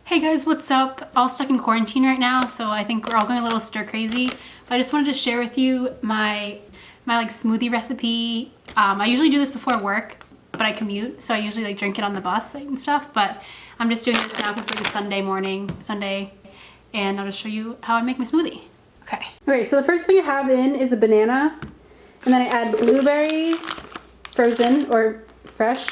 Hey guys, what's up? All stuck in quarantine right now, so I think we're all going a little stir crazy. But I just wanted to share with you my like smoothie recipe. I usually do this before work, but I commute, so I usually like drink it on the bus and stuff. But I'm just doing this now because it's like a Sunday, and I'll just show you how I make my smoothie. Okay, so the first thing I have in is the banana, and then I add blueberries, frozen or fresh.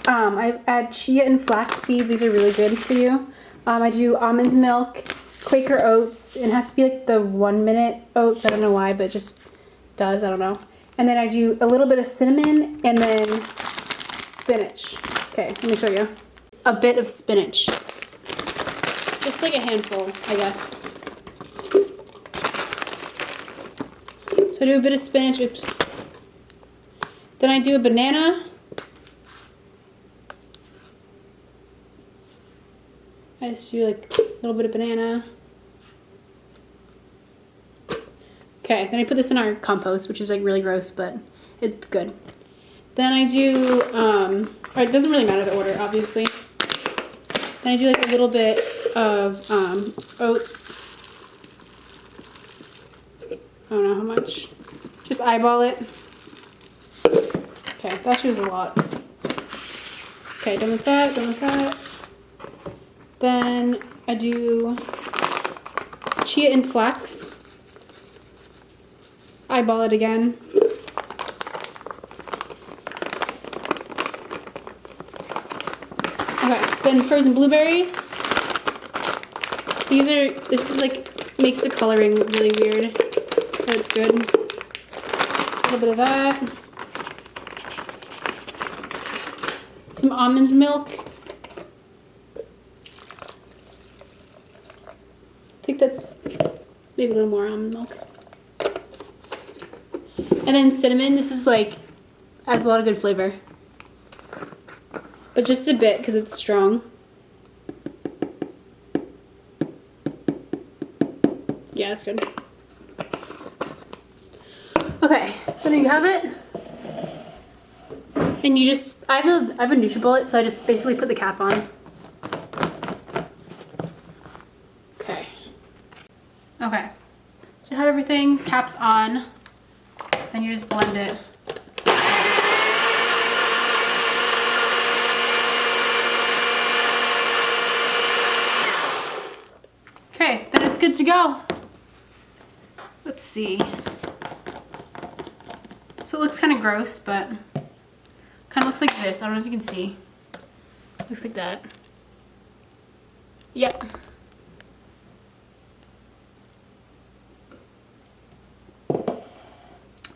I add chia and flax seeds. These are really good for you. I do almond milk, Quaker oats. It has to be like the 1 minute oats. I don't know why, but it just does. I don't know. And then I do a little bit of cinnamon and then spinach. Okay, let me show you. A bit of spinach. Just like a handful, I guess. So I do a bit of spinach. Oops. Then I do a banana. I just do like a little bit of banana. Okay, then I put this in our compost, which is like really gross, but it's good. Then I do, or it doesn't really matter the order, obviously. Then I do like a little bit of oats. I don't know how much. Just eyeball it. Okay, that actually was a lot. Okay, done with that, done with that. Then I do chia and flax. Eyeball it again. Okay, then frozen blueberries. This is like, makes the coloring really weird, but it's good. A little bit of that. Some almond milk. I think that's maybe a little more almond milk. And then cinnamon. This is like, has a lot of good flavor. But just a bit because it's strong. Yeah, it's good. Okay, so there you have it. And you just, I have a NutriBullet, so I just basically put the cap on. Okay, so you have everything, caps on, then you just blend it. Okay, then it's good to go. Let's see. So it looks kind of gross, but kind of looks like this. I don't know if you can see. Looks like that. Yep.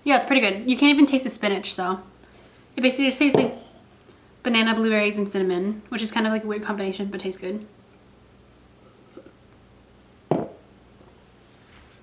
Yeah, it's pretty good. You can't even taste the spinach, so it basically just tastes like banana, blueberries, and cinnamon, which is kind of like a weird combination, but tastes good.